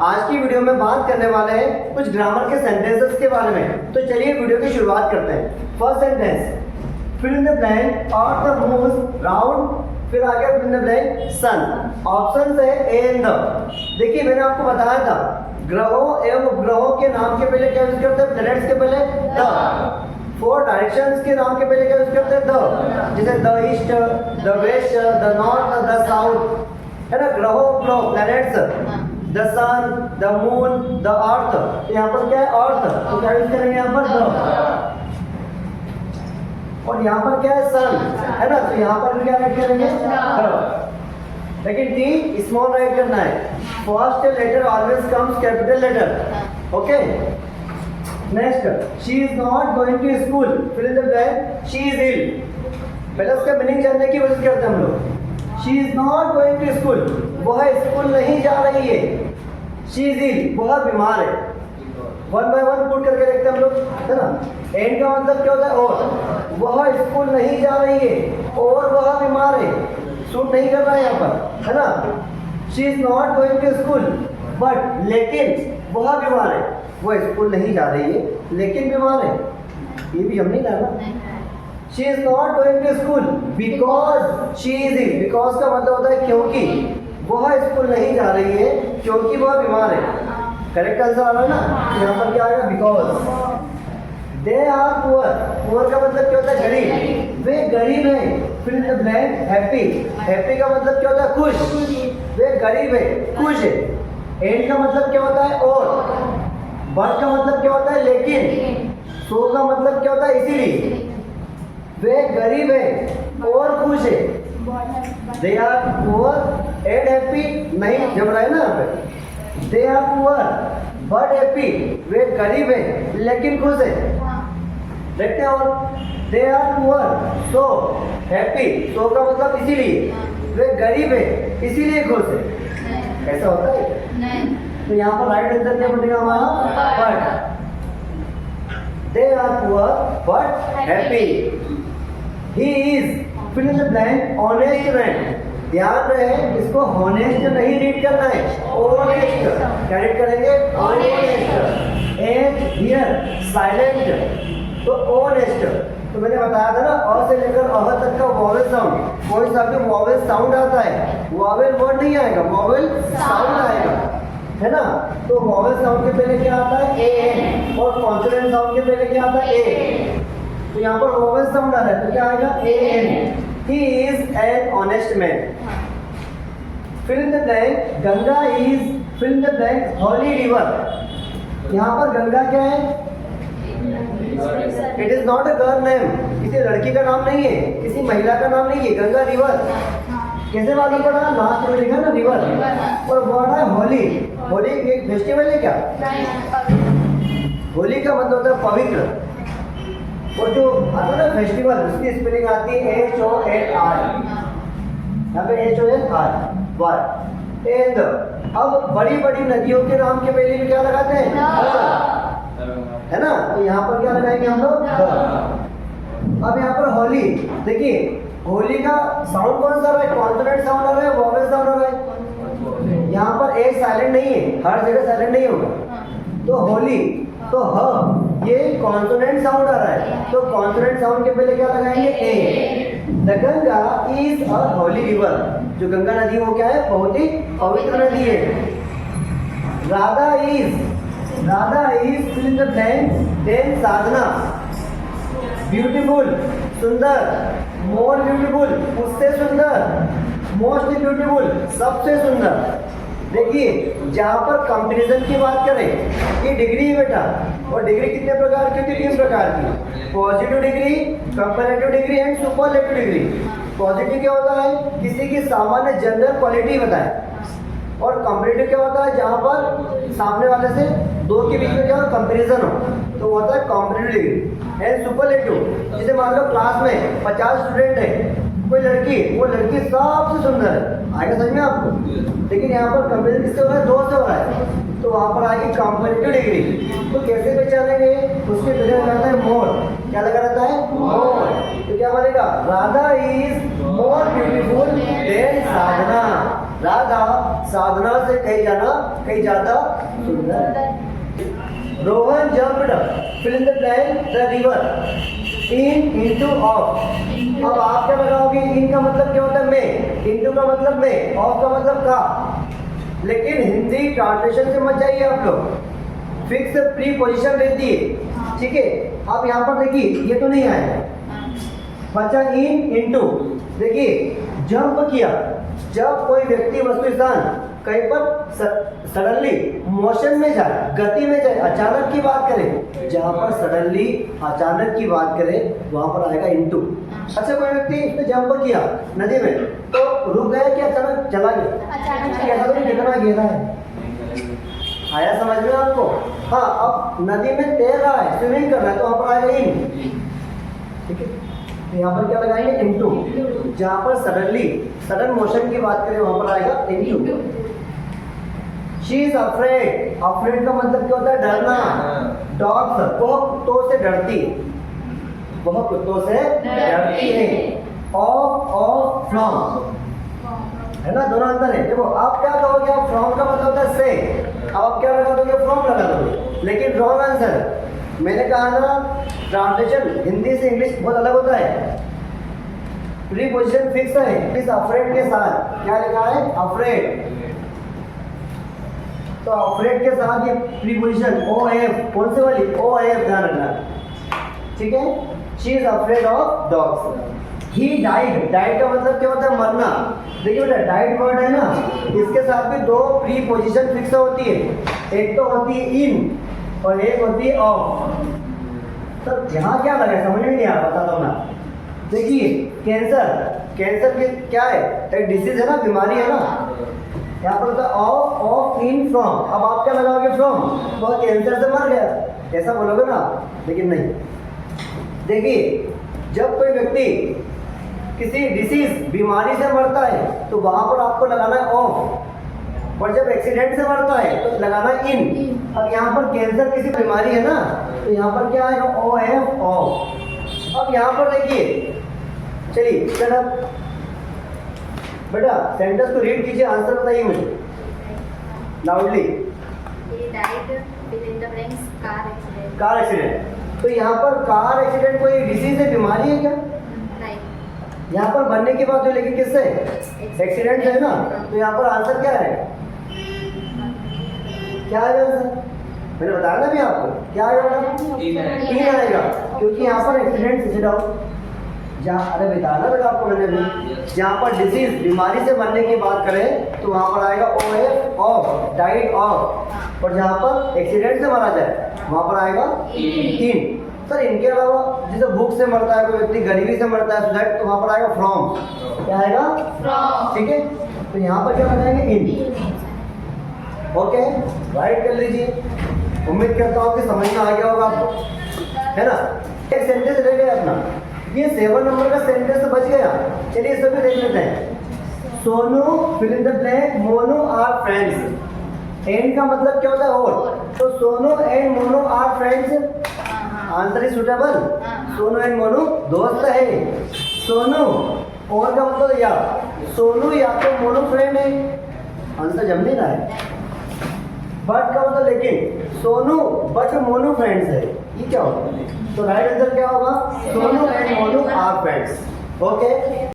आज की वीडियो में बात करने वाले हैं कुछ ग्रामर के सेंटेंसेस के बारे में। तो चलिए वीडियो की शुरुआत करते हैं। First sentence, fill in the blank और द मूव्स राउंड, फिर आगे fill in the blank sun. Option है ए एंड द। देखिए मैंने आपको बताया था ग्रहों एवं उपग्रहों के नाम के पहले क्या यूज करते हैं, प्लैनेट्स के पहले द। फोर डायरेक्शंस के नाम के पहले क्या यूज करते हैं, द। जैसे the east, the west, the north, the south, है ना। ग्रहों उपग्रह planets, the sun, the moon, the earth. यहाँ पर क्या है, अर्थ, तो क्या यूज करेंगे यहाँ पर द। और यहाँ पर क्या है, सन, है ना, तो यहाँ पर भी क्या राइट करेंगे द। लेकिन टी स्मॉल राइट करना है। First letter always comes capital letter. Okay, next, she is not going to school, fill in the blank, she is ill. पहले उसका मीनिंग जानने की कोशिश करते हैं हम लोग। She is not going to school, वह स्कूल नहीं जा रही है। शी इज इल, वह बीमार है। वन बाय वन पुट करके देखते हैं हम लोग, है ना। एंड का मतलब क्या होता है, और। वह स्कूल नहीं जा रही है और वह बीमार है, सूट नहीं कर रहा है यहाँ पर, है ना। She is not going to school but, लेकिन वह बीमार है। वो स्कूल नहीं जा रही है लेकिन बीमार है, ये भी हम नहीं करना। She is not going to school because she is ill. Because का मतलब होता है क्योंकि। वह स्कूल नहीं जा रही है क्योंकि वह बीमार है। करेक्ट आंसर आ रहा है ना, यहाँ पर क्या आएगा, because. They are poor, poor का मतलब क्या होता है, गरीब। वे गरीब है, fill in the blank happy. Happy का मतलब क्या होता है, खुश। वे गरीब है, खुश है। एंड का मतलब क्या होता है, और। बट का मतलब क्या होता है, लेकिन। सो का मतलब क्या होता है, इसीलिए। वे गरीब है और खुश है। They are poor and happy, नहीं जब रहा है ना यहाँ पे। They are poor but happy, वे गरीब है लेकिन खुश है। देखते हैं और, they are poor so happy. So का मतलब इसीलिए। वे गरीब है इसीलिए खुश है। ऐसा होता है नहीं। तो यहाँ पर राइट आंसर क्या बनेगा हमारा, but. They are poor but happy. He is, fill in the blank, honest man. ध्यान रहे इसको हॉनेस्ट नहीं रीड करना है, ऑनेस्ट। क्या रीड करेंगे, ऑनेस्ट। एंड हियर साइलेंट, तो ऑनेस्ट। तो मैंने बताया था ना, अ से लेकर अह तक का वॉवेल साउंड, कोई सा भी वॉवेल साउंड आता है, वॉवेल वर्ड नहीं आएगा, वॉवेल साउंड आएगा, है ना। तो वॉवेल साउंड के पहले क्या आता है, ए, और कॉन्सोनेंट साउंड के पहले क्या आता है, ए। तो यहाँ पर वॉवेल साउंड आ रहा है तो क्या आएगा, A N. He is an honest man. Fill in the blank, Ganga is, fill in the blank, holy river. यहाँ पर गंगा क्या है, It is not a girl name. किसी लड़की का नाम नहीं है, किसी महिला का नाम नहीं है, गंगा रिवर। कैसे मालूम पड़ा, लास्ट में लिखा ना रिवर, और वर्ड है होली। होली एक फेस्टिवल है क्या, होली का मतलब होता है पवित्र। और जो आता है ना फेस्टिवल, उसकी स्पेलिंग आती है HOLI, यहाँ पे HOLI, वाई। एंड अब बड़ी बड़ी नदियों के नाम के पहले भी क्या लगाते हैं, है ना। तो यहाँ पर क्या लगाएंगे हम लोग, अब यहाँ पर होली। देखिए होली का साउंड कौन सा है, कॉन्सोनेंट साउंड आ रहा है, वॉवेल साउंड आ रहा है। यहाँ पर एक साइलेंट नहीं है, हर जगह साइलेंट नहीं होगा। तो होली, तो ह, ये कॉन्सोनेंट साउंड आ रहा है, तो कॉन्सोनेंट साउंड के पहले क्या लगाएंगे, a. The Ganga is a holy river. जो गंगा नदी वो क्या है, बहुत ही पवित्र नदी है। Radha is, Radha is, fill in the blank, then Sadhana, beautiful, सुंदर, मोर ब्यूटीफुल, उससे सुंदर, मोस्ट ब्यूटीफुल, सबसे सुंदर। देखिए जहाँ पर कंपैरिजन की बात करें, ये डिग्री है बेटा, और डिग्री कितने प्रकार की होती है, 3 प्रकार की। Positive degree, comparative degree and superlative degree. Positive क्या होता है, किसी की सामान्य जनरल क्वालिटी बताए, और कंपैरेटिव क्या होता है, जहाँ पर सामने वाले से दो के बीच में क्या हो, कंपैरिजन हो, तो वो होता है कंपैरेटिव डिग्री। एंड सुपरलेटिव, जैसे मान लो क्लास में 50 स्टूडेंट है, कोई लड़की, वो लड़की सबसे सुंदर है, आएगा समझ में आपको। लेकिन यहाँ पर कंपैरिजन किससे हो रहा है, 2 से हो रहा है, तो वहाँ पर आएगी कंपैरेटिव डिग्री। तो कैसे पहचानेंगे, उसके पहले रहता है मोर। क्या लगा रहता है, मोर। तो क्या बनेगा, Radha is more beautiful than Sadhana. Radha Sadhana से कहीं जाना कहीं ज्यादा सुंदर। Rohan jumped fill in the blank the river in into off. अब आप क्या लगाओगे? इन का मतलब क्या होता है? में। इनटू का मतलब में, ऑफ का मतलब का। लेकिन हिंदी ट्रांसलेशन से मत जाइए आप लोग, फिक्स प्रीपोजिशन रहती है, ठीक है। अब यहाँ पर देखिए ये तो नहीं आएगा, बचा इन इनटू। देखिए जंप किया, जब कोई व्यक्ति वस्तु स्थान कहीं पर सडनली मोशन में जाए, गति में जाए, अचानक की बात करें, जहां पर सडनली अचानक की बात करें वहां पर आएगा इनटू। अच्छा कोई व्यक्ति इसमें जंप किया नदी में तो रुक गया कि अचानक चला गया? ऐसा तो कितना गहरा है, आया समझ में आपको? हाँ, अब नदी में तैर रहा है, स्विमिंग कर रहा है, तो वहां पर आएगा इन, ठीक है। तो यहाँ पर क्या लगाएंगे? इनटू। जहां पर सडन मोशन की बात करें वहां पर आएगा into. She is afraid. Afraid का मतलब क्या होता है? डरना। डॉग्स, वह कुत्तों से डरती है, वह कुत्तों से डरती है। ऑफ फ्रॉम, है ना, दोनों अंतर है। देखो आप क्या कहोगे? आप फ्रॉम का मतलब होता है से, आप क्या लगा दोगे? फ्रॉम लगा दोगे, लेकिन रॉन्ग आंसर। मैंने कहा ना ट्रांसलेशन हिंदी से इंग्लिश बहुत अलग होता है। प्रीपोजिशन फिक्स है, इस अफ्रेड के साथ क्या लिखा है? अफ्रेड। तो अफ्रेड के साथ ये प्रीपोजिशन ओ एफ, कौन से वाली? ओ एफ, ध्यान रखना, ठीक है। She is afraid of dogs. He died. Died का मतलब क्या होता है? मरना। देखिए बेटा डाइड वर्ड है ना, इसके साथ भी दो प्रीपोजिशन फिक्स होती है, एक तो होती है इन और एक होती है ऑफ। तो यहाँ क्या लगा समझ में नहीं आ रहा, बताता हूँ ना। देखिए कैंसर, कैंसर के क्या है? एक डिसीज है ना, बीमारी है ना। यहाँ पर होता है ऑफ इन फ्रॉम। अब आप क्या लगाओगे? फ्रॉम। तो कैंसर से मर गया ऐसा बोलोगे ना, लेकिन नहीं। देखिए जब कोई व्यक्ति किसी डिसीज बीमारी से मरता है तो वहां पर आपको लगाना है ऑफ, और जब एक्सीडेंट से मरता है तो लगाना इन। अब यहाँ पर कैंसर किसी बीमारी है ना, तो यहाँ पर क्या आएगा? O F, of. अब यहाँ पर देखिए, चलिए चलो बेटा सेंटेंस को रीड कीजिए, आंसर बताइए मुझे लाउडली। Car accident. तो यहाँ पर कार एक्सीडेंट कोई डिसीज है, बीमारी है क्या? यहाँ पर बनने की बात है, लेकिन किससे? एक्सीडेंट है ना। तो यहाँ पर आंसर क्या है? क्या आएगा आंसर? मैंने बताया ना भी आपको, क्या आएगा? तीन आएगा, क्योंकि यहाँ पर एक्सीडेंट से डाउट जहाँ, अरे बताया ना बेटा आपको मैंने भी, जहाँ पर डिसीज बीमारी से मरने की बात करें तो वहाँ पर आएगा O F, of, died of. और जहाँ पर एक्सीडेंट से मरा जाए वहाँ पर आएगा इन। सर इनके अलावा जैसे भूख से मरता है कोई व्यक्ति, गरीबी से मरता है सुसाइड, तो वहाँ पर आएगा फ्रॉम। क्या आएगा? फ्रॉम, ठीक है। तो यहाँ पर क्या लगाएंगे? इन। ओके, राइट कर लीजिए। उम्मीद करता हूँ कि समझ में आ गया होगा आपको, है ना। एक सेंटेंस रह गया अपना, ये 7 नंबर का सेंटेंस बच गया। चलिए इसे भी देख लेते हैं। Sonu fill in the blank, Monu are friends. And का मतलब क्या होता है? और। तो Sonu and Monu are friends, answer is suitable. Sonu and Monu दोस्त है। सोनू और का मतलब या, सोनू या तो मोनू फ्रेंड है, आंसर जम नहीं रहा है। बट का मतलब लेकिन, सोनू बट मोनू फ्रेंड्स है, ये क्या होगा? तो राइट आंसर क्या होगा? Sonu and Monu are friends. Okay.